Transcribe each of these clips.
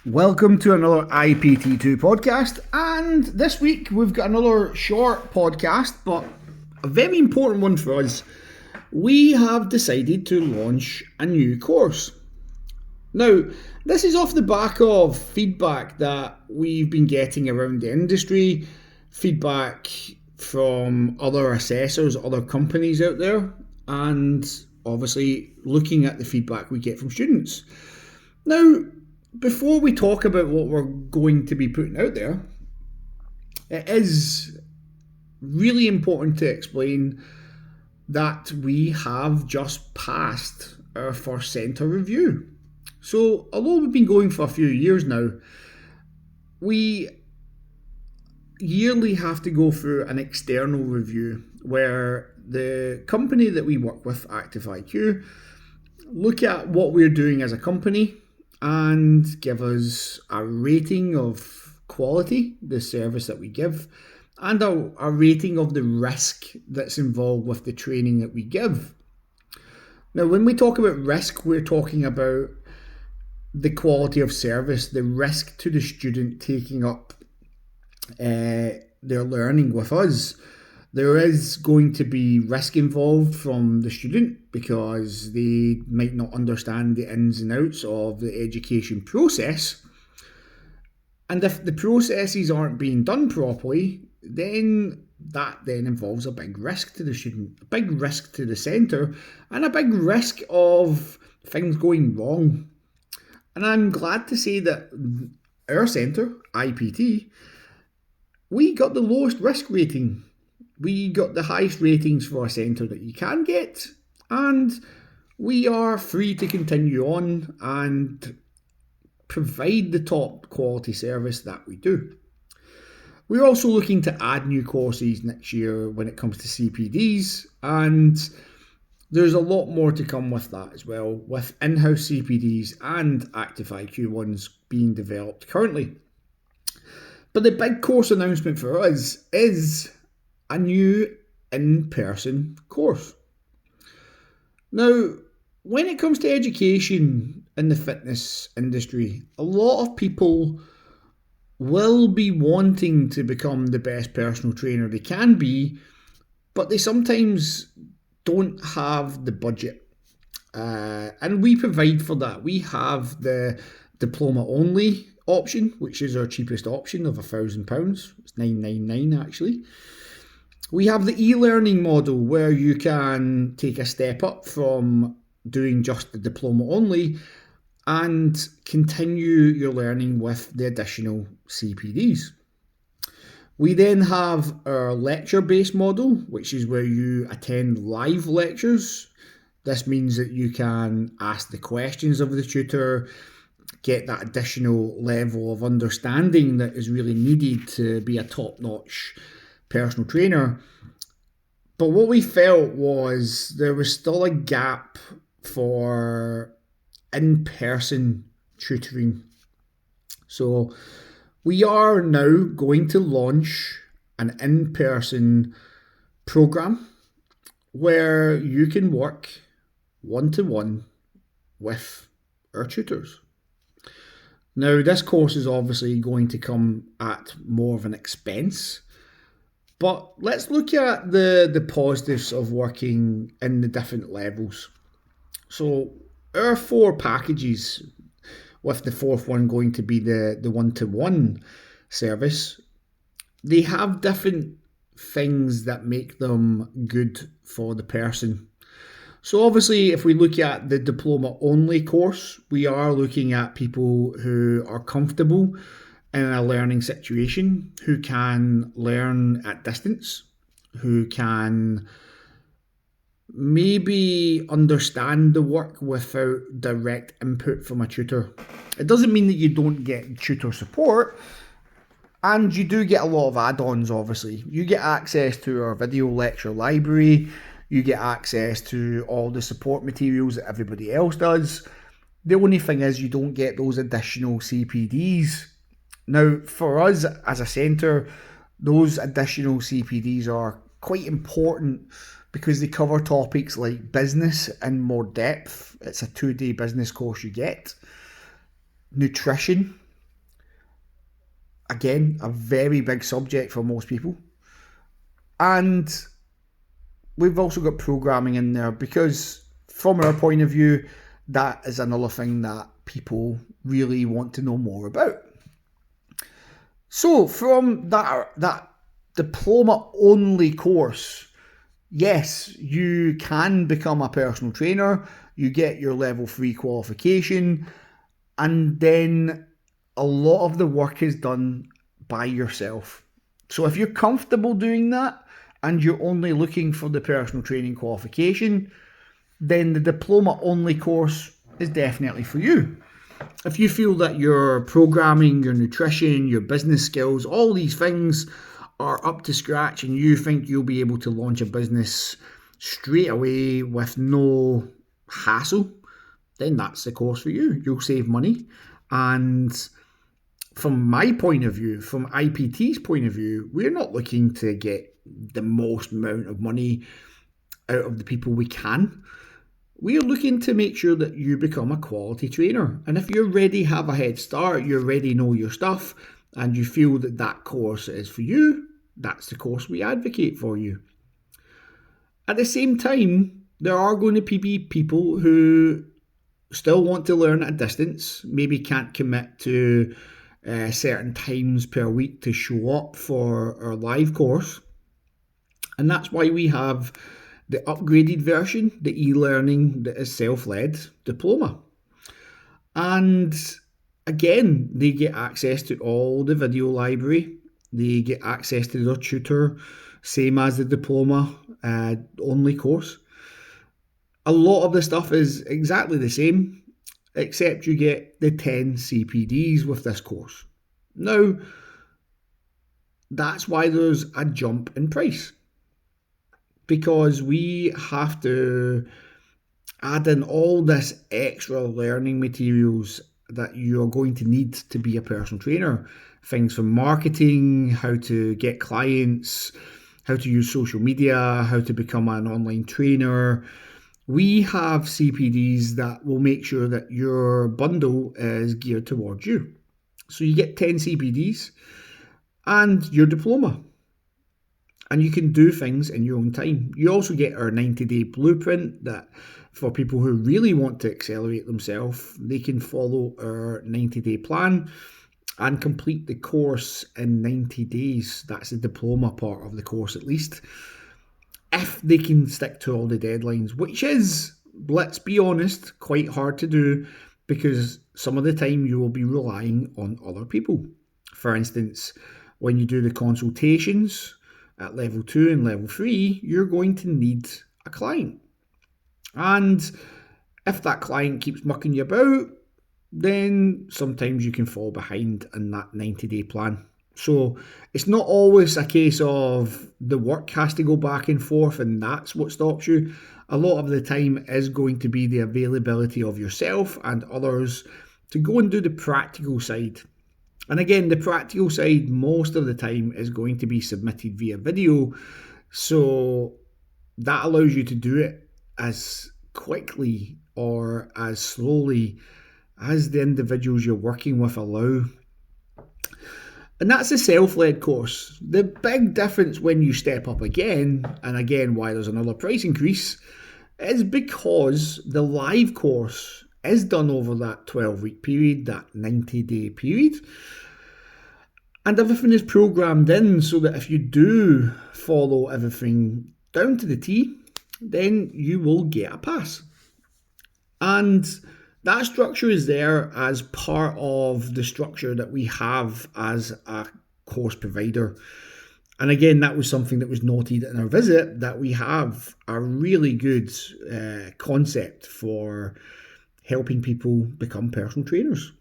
Welcome to another IPT2 podcast, and this week we've got another short podcast, but a very important one for us. We have decided to launch a new course. Now, this is off the back of feedback that we've been getting around the industry, feedback from other assessors, other companies out there, and obviously looking at the feedback we get from students. Now, before we talk about what we're going to be putting out there, it is really important to explain that we have just passed our first centre review. So, although we've been going for a few years now, we yearly have to go through an external review where the company that we work with, ActiveIQ, look at what we're doing as a company and give us a rating of quality, the service that we give, and a rating of the risk that's involved with the training that we give. Now, when we talk about risk, we're talking about the quality of service, the risk to the student taking up their learning with us. There is going to be risk involved from the student because they might not understand the ins and outs of the education process. And if the processes aren't being done properly, then that then involves a big risk to the student, a big risk to the centre, and a big risk of things going wrong. And I'm glad to say that our centre, IPT, we got the lowest risk rating. We got the highest ratings for a centre that you can get, and we are free to continue on and provide the top quality service that we do. We're also looking to add new courses next year when it comes to CPDs, and there's a lot more to come with that as well, with in-house CPDs and ActiveIQ ones being developed currently. But the big course announcement for us is a new in-person course. Now, when it comes to education in the fitness industry, a lot of people will be wanting to become the best personal trainer they can be, but they sometimes don't have the budget. And we provide for that. We have the diploma only option, which is our cheapest option of £1,000. It's £999 actually. We have the e-learning model where you can take a step up from doing just the diploma only and continue your learning with the additional CPDs. We then have our lecture-based model, which is where you attend live lectures. This means that you can ask the questions of the tutor, get that additional level of understanding that is really needed to be a top-notch personal trainer. But what we felt was there was still a gap for in-person tutoring. So we are now going to launch an in-person program where you can work one-to-one with our tutors. Now, this course is obviously going to come at more of an expense, but let's look at the positives of working in the different levels. So our 4 packages, with the 4th one going to be the one-to-one service, they have different things that make them good for the person. So obviously, if we look at the diploma only course, we are looking at people who are comfortable in a learning situation, who can learn at distance, who can maybe understand the work without direct input from a tutor. It doesn't mean that you don't get tutor support, and you do get a lot of add-ons, obviously. You get access to our video lecture library, you get access to all the support materials that everybody else does. The only thing is you don't get those additional CPDs. Now, for us as a centre, those additional CPDs are quite important because they cover topics like business in more depth. It's a 2-day business course you get. Nutrition, again, a very big subject for most people. And we've also got programming in there because, from our point of view, that is another thing that people really want to know more about. So, from that diploma only course, yes, you can become a personal trainer. You get your level 3 qualification, and then a lot of the work is done by yourself. So if you're comfortable doing that and you're only looking for the personal training qualification, then the diploma only course is definitely for you. If you feel that your programming, your nutrition, your business skills, all these things are up to scratch and you think you'll be able to launch a business straight away with no hassle, then that's the course for you. You'll save money. And from my point of view, from IPT's point of view, we're not looking to get the most amount of money out of the people we can. We're looking to make sure that you become a quality trainer. And if you already have a head start, you already know your stuff, and you feel that that course is for you, that's the course we advocate for you. At the same time, there are going to be people who still want to learn at a distance, maybe can't commit to certain times per week to show up for our live course. And that's why we have the upgraded version, the e-learning that is self-led diploma. And again, they get access to all the video library. They get access to their tutor, same as the diploma only course. A lot of the stuff is exactly the same, except you get the 10 CPDs with this course. Now, that's why there's a jump in price, because we have to add in all this extra learning materials that you're going to need to be a personal trainer. Things from marketing, how to get clients, how to use social media, how to become an online trainer. We have CPDs that will make sure that your bundle is geared towards you. So you get 10 CPDs and your diploma. And you can do things in your own time. You also get our 90-day blueprint that for people who really want to accelerate themselves, they can follow our 90-day plan and complete the course in 90 days. That's the diploma part of the course at least. If they can stick to all the deadlines, which is, let's be honest, quite hard to do because some of the time you will be relying on other people. For instance, when you do the consultations at level 2 and level 3, you're going to need a client. And if that client keeps mucking you about, then sometimes you can fall behind in that 90-day plan. So it's not always a case of the work has to go back and forth and that's what stops you. A lot of the time is going to be the availability of yourself and others to go and do the practical side. And again, the practical side most of the time is going to be submitted via video. So that allows you to do it as quickly or as slowly as the individuals you're working with allow. And that's a self-led course. The big difference when you step up again, and again why there's another price increase, is because the live course is done over that 12-week period, that 90-day period. And everything is programmed in so that if you do follow everything down to the T, then you will get a pass. And that structure is there as part of the structure that we have as a course provider. And again, that was something that was noted in our visit, that we have a really good concept for helping people become personal trainers.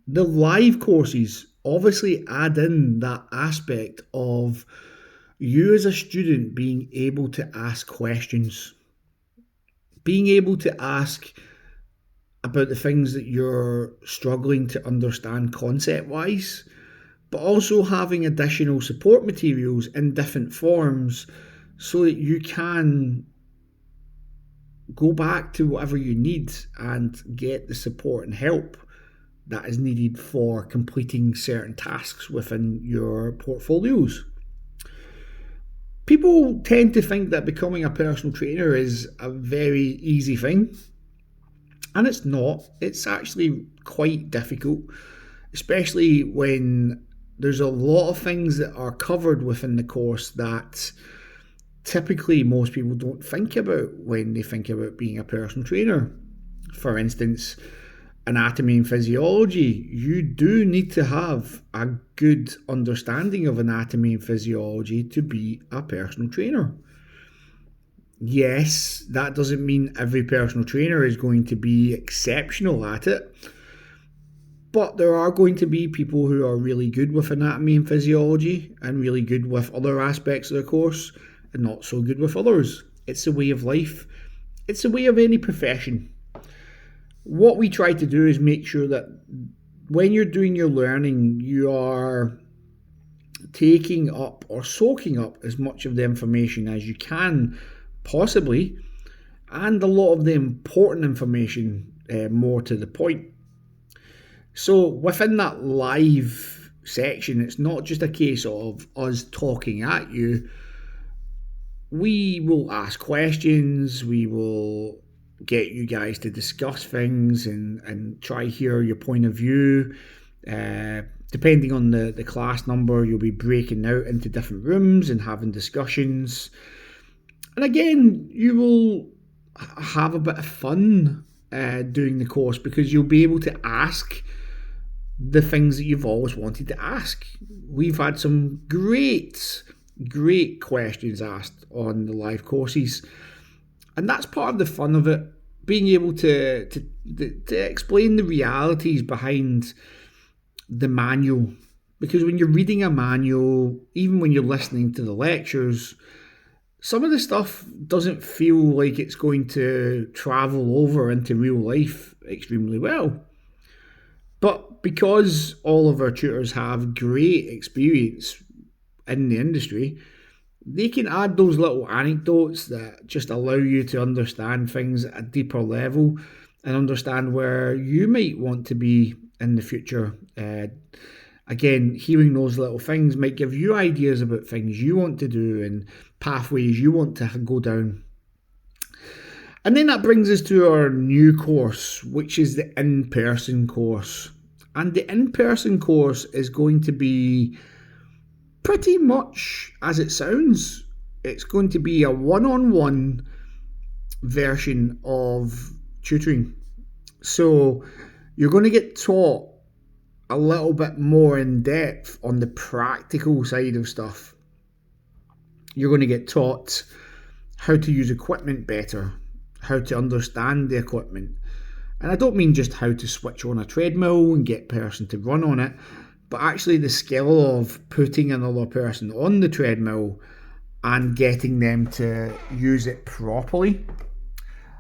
The live courses obviously add in that aspect of you as a student being able to ask questions, being able to ask about the things that you're struggling to understand concept-wise, but also having additional support materials in different forms so that you can go back to whatever you need and get the support and help that is needed for completing certain tasks within your portfolios. People tend to think that becoming a personal trainer is a very easy thing, and it's not. It's actually quite difficult, especially when there's a lot of things that are covered within the course that typically most people don't think about when they think about being a personal trainer. For instance, anatomy and physiology. You do need to have a good understanding of anatomy and physiology to be a personal trainer. Yes, that doesn't mean every personal trainer is going to be exceptional at it, but there are going to be people who are really good with anatomy and physiology and really good with other aspects of the course and not so good with others. It's a way of life. It's a way of any profession. What we try to do is make sure that when you're doing your learning, you are taking up or soaking up as much of the information as you can possibly, and a lot of the important information, more to the point. So within that live section, it's not just a case of us talking at you. We will ask questions, we will get you guys to discuss things and try hear your point of view. Depending on the class number, you'll be breaking out into different rooms and having discussions. And again, you will have a bit of fun doing the course because you'll be able to ask the things that you've always wanted to ask. We've had some great questions asked on the live courses, and that's part of the fun of it, being able to explain the realities behind the manual. Because when you're reading a manual, even when you're listening to the lectures, some of the stuff doesn't feel like it's going to travel over into real life extremely well. But because all of our tutors have great experience in the industry, they can add those little anecdotes that just allow you to understand things at a deeper level and understand where you might want to be in the future. Again, hearing those little things might give you ideas about things you want to do and pathways you want to go down. And then that brings us to our new course, which is the in-person course. And the in-person course is going to be pretty much as it sounds. It's going to be a one-on-one version of tutoring. So you're going to get taught a little bit more in depth on the practical side of stuff. You're going to get taught how to use equipment better, how to understand the equipment. And I don't mean just how to switch on a treadmill and get a person to run on it, but actually the skill of putting another person on the treadmill and getting them to use it properly,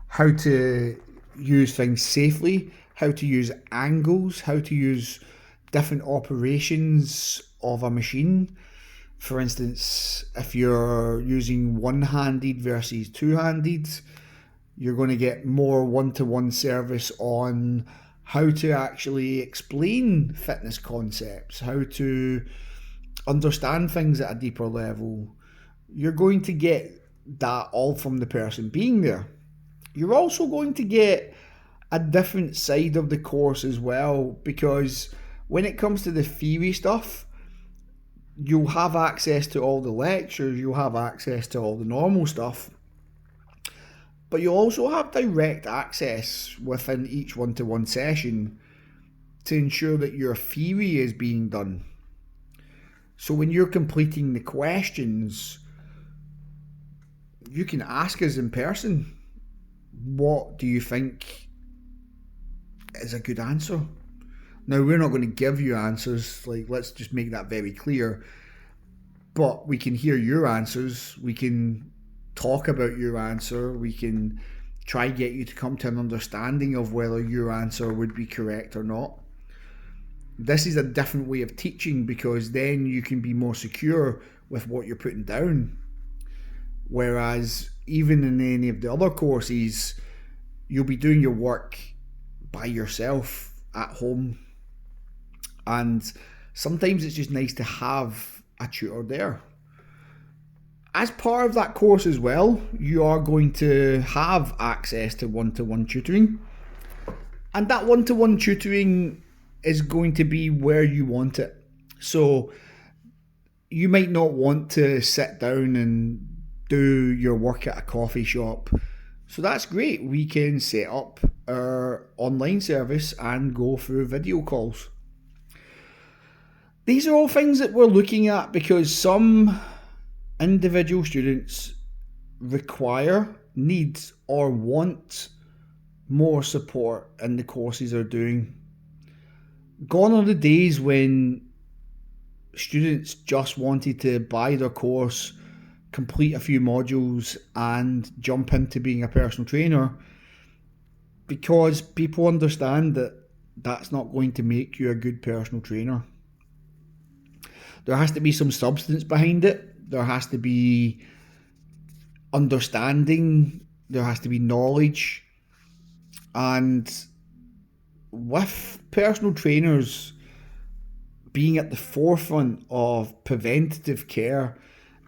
how to use things safely, how to use angles, how to use different operations of a machine. For instance, if you're using one-handed versus two-handed, you're going to get more one-to-one service on how to actually explain fitness concepts, how to understand things at a deeper level. You're going to get that all from the person being there. You're also going to get a different side of the course as well, because when it comes to the theory stuff, you'll have access to all the lectures, you'll have access to all the normal stuff, but you'll also have direct access within each one-to-one session to ensure that your theory is being done. So when you're completing the questions, you can ask us in person, what do you think is a good answer? Now, we're not going to give you answers, let's just make that very clear, but we can hear your answers, we can talk about your answer, we can try get you to come to an understanding of whether your answer would be correct or not. This is a different way of teaching because then you can be more secure with what you're putting down. Whereas even in any of the other courses, you'll be doing your work by yourself at home. and sometimes it's just nice to have a tutor there. As part of that course as well, you are going to have access to one-to-one tutoring, and that one-to-one tutoring is going to be where you want it. So you might not want to sit down and do your work at a coffee shop. So that's great. We can set up our online service and go through video calls. These are all things that we're looking at because some individual students require, need, or want more support in the courses they're doing. Gone are the days when students just wanted to buy their course, complete a few modules, and jump into being a personal trainer, because people understand that that's not going to make you a good personal trainer. There has to be some substance behind it. There has to be understanding. There has to be knowledge. And with personal trainers being at the forefront of preventative care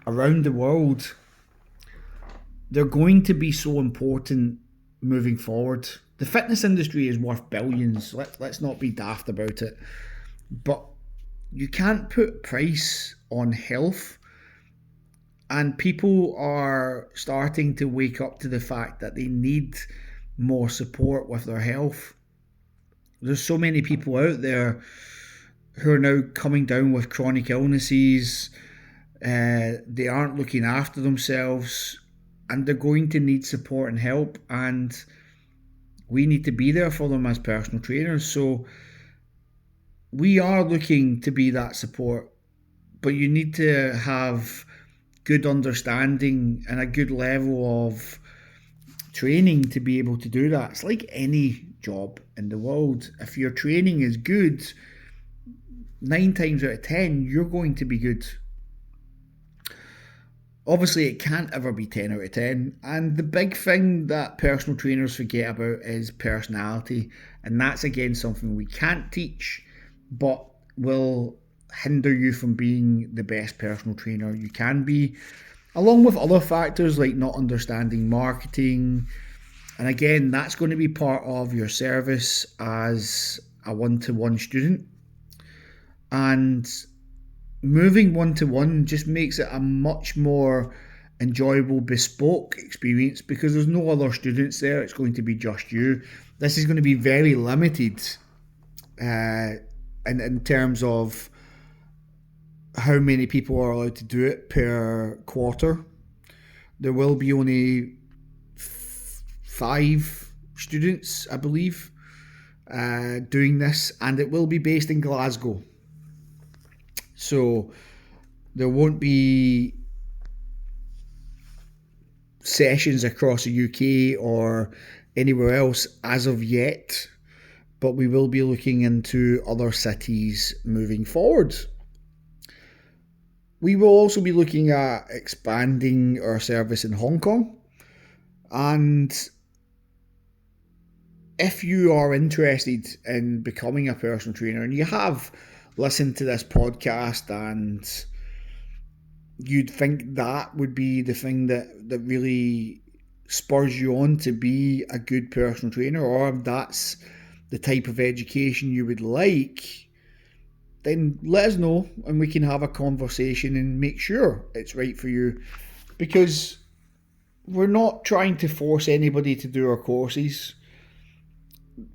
around the world, they're going to be so important moving forward. The fitness industry is worth billions. Let's not be daft about it. But you can't put price on health. And people are starting to wake up to the fact that they need more support with their health. There's so many people out there who are now coming down with chronic illnesses. They aren't looking after themselves, and they're going to need support and help, and we need to be there for them as personal trainers. So we are looking to be that support, but you need to have good understanding and a good level of training to be able to do that. It's like any job in the world. If your training is good, 9 times out of 10, you're going to be good. Obviously, it can't ever be 10 out of 10. And the big thing that personal trainers forget about is personality. And that's, again, something we can't teach, but will hinder you from being the best personal trainer you can be, along with other factors like not understanding marketing. And again, that's going to be part of your service as a one-to-one student. And moving one-to-one just makes it a much more enjoyable, bespoke experience because there's no other students there. It's going to be just you. This is going to be very limited in terms of how many people are allowed to do it per quarter. There will be only 5 students, I believe, doing this, and it will be based in Glasgow. So there won't be sessions across the UK or anywhere else as of yet, but we will be looking into other cities moving forward. We will also be looking at expanding our service in Hong Kong. And if you are interested in becoming a personal trainer and you have listened to this podcast and you'd think that would be the thing that really spurs you on to be a good personal trainer, or if that's the type of education you would like, then let us know and we can have a conversation and make sure it's right for you. Because we're not trying to force anybody to do our courses.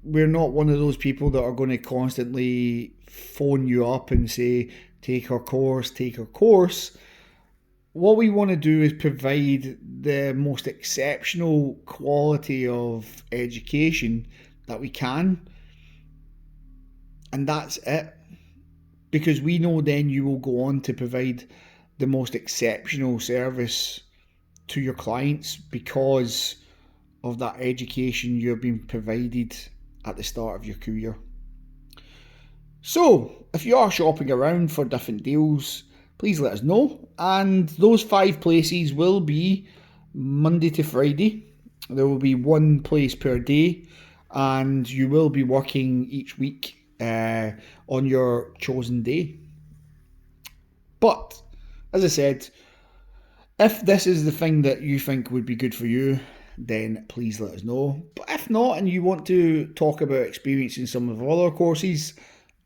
We're not one of those people that are going to constantly phone you up and say, take our course, take our course. What we want to do is provide the most exceptional quality of education that we can. And that's it. Because we know then you will go on to provide the most exceptional service to your clients because of that education you've been provided at the start of your career. So, if you are shopping around for different deals, please let us know. And those 5 places will be Monday to Friday. There will be 1 place per day, and you will be working each week on your chosen day. But as I said, if this is the thing that you think would be good for you, then please let us know. But if not, and you want to talk about experiencing some of our other courses,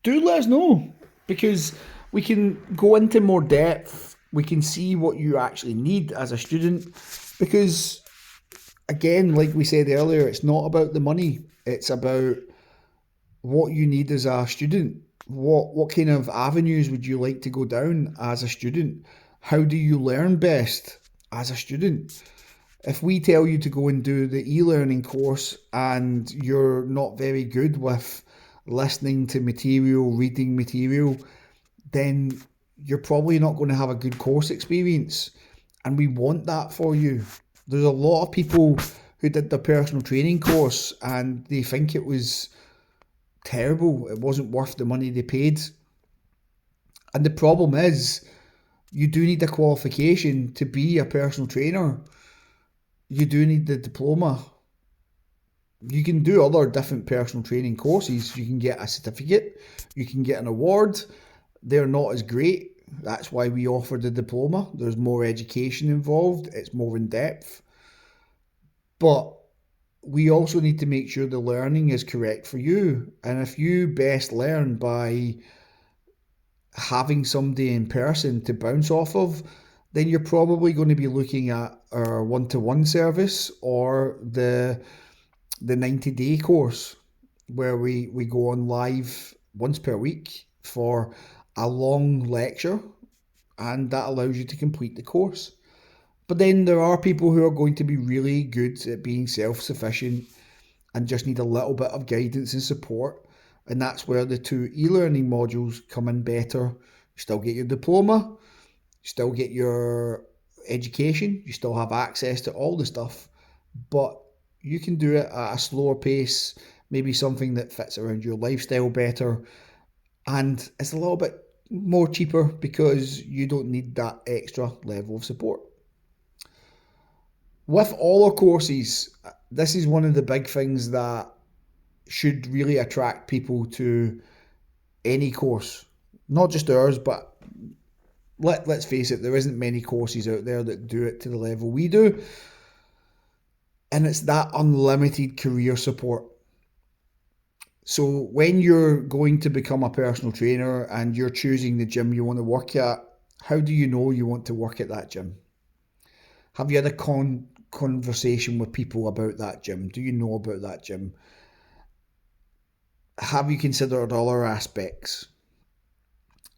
do let us know, because we can go into more depth. We can see what you actually need as a student, because again, like we said earlier, it's not about the money. It's about what you need as a student. What kind of avenues would you like to go down as a student? How do you learn best as a student? If we tell you to go and do the e-learning course and you're not very good with listening to material, reading material, then you're probably not going to have a good course experience. And we want that for you. There's a lot of people who did the personal training course and they think it was terrible. It wasn't worth the money they paid. And the problem is, you do need a qualification to be a personal trainer. You do need the diploma. You can do other different personal training courses. You can get a certificate. You can get an award. They're not as great. That's why we offer the diploma. There's more education involved. It's more in depth. But we also need to make sure the learning is correct for you. And if you best learn by having somebody in person to bounce off of, then you're probably going to be looking at our one-to-one service or the 90-day course, where we go on live once per week for a long lecture, and that allows you to complete the course. But then there are people who are going to be really good at being self-sufficient and just need a little bit of guidance and support. And that's where the 2 e-learning modules come in better. You still get your diploma, you still get your education, you still have access to all the stuff, but you can do it at a slower pace, maybe something that fits around your lifestyle better. And it's a little bit more cheaper because you don't need that extra level of support. With all our courses, this is one of the big things that should really attract people to any course, not just ours, but let's face it, there isn't many courses out there that do it to the level we do. And it's that unlimited career support. So when you're going to become a personal trainer and you're choosing the gym you want to work at, how do you know you want to work at that gym? Have you had a conversation with people about that gym? Do you know about that gym? Have you considered other aspects?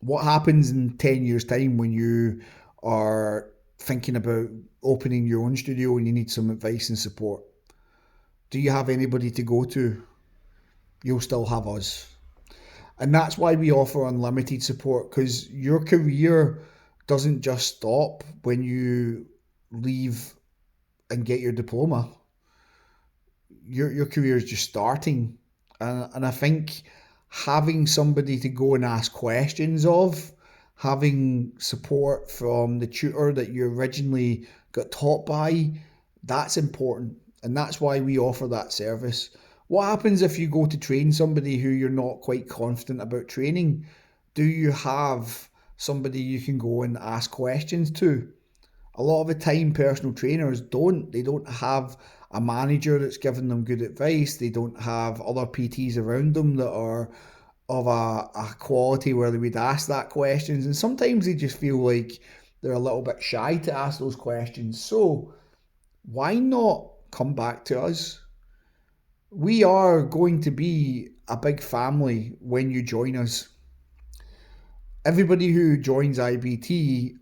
What happens in 10 years' time when you are thinking about opening your own studio and you need some advice and support? Do you have anybody to go to? You'll still have us. And that's why we offer unlimited support, because your career doesn't just stop when you leave and get your diploma. Your career is just starting. And I think having somebody to go and ask questions of, having support from the tutor that you originally got taught by, that's important. And that's why we offer that service. What happens if you go to train somebody who you're not quite confident about training? Do you have somebody you can go and ask questions to? A lot of the time, personal trainers don't. They don't have a manager that's giving them good advice. They don't have other PTs around them that are of a quality where they would ask that questions. And sometimes they just feel like they're a little bit shy to ask those questions. So why not come back to us? We are going to be a big family when you join us. Everybody who joins IBT,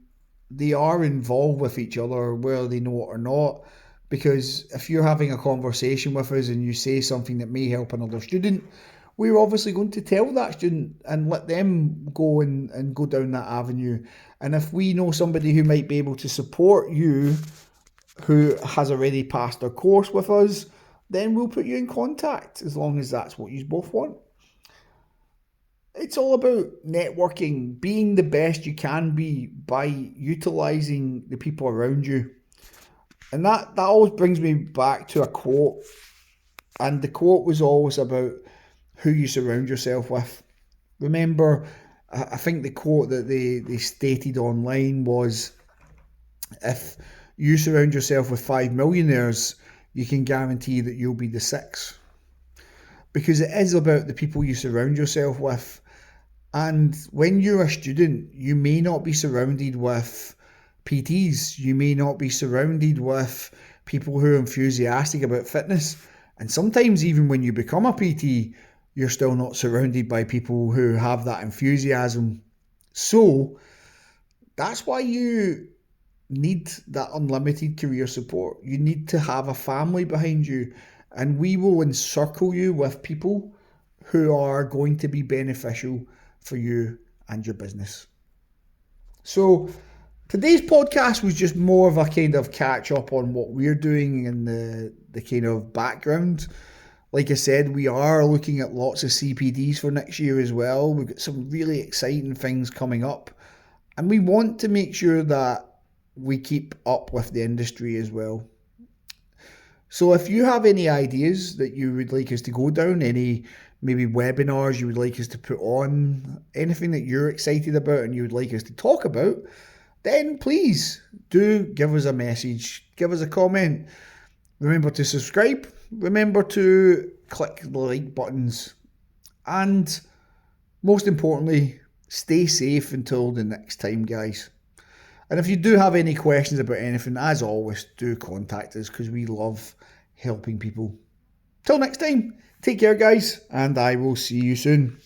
they are involved with each other, whether they know it or not. Because if you're having a conversation with us and you say something that may help another student, we're obviously going to tell that student and let them go and go down that avenue. And if we know somebody who might be able to support you, who has already passed their course with us, then we'll put you in contact, as long as that's what you both want. It's all about networking, being the best you can be by utilising the people around you. And that always brings me back to a quote. And the quote was always about, who you surround yourself with. Remember, I think the quote that they stated online was, if you surround yourself with 5 millionaires, you can guarantee that you'll be the sixth. Because it is about the people you surround yourself with. And when you're a student, you may not be surrounded with PTs. You may not be surrounded with people who are enthusiastic about fitness. And sometimes even when you become a PT, you're still not surrounded by people who have that enthusiasm. So that's why you need that unlimited career support. You need to have a family behind you, and we will encircle you with people who are going to be beneficial for you and your business. So today's podcast was just more of a kind of catch up on what we're doing in the kind of background. Like I said, we are looking at lots of CPDs for next year as well. We've got some really exciting things coming up, and we want to make sure that we keep up with the industry as well. So if you have any ideas that you would like us to go down, any maybe webinars you would like us to put on, anything that you're excited about and you would like us to talk about, then please do give us a message, give us a comment. Remember to subscribe, remember to click the like buttons, and most importantly, stay safe until the next time, guys. And if you do have any questions about anything, as always, do contact us because we love helping people. Till next time, take care, guys, and I will see you soon.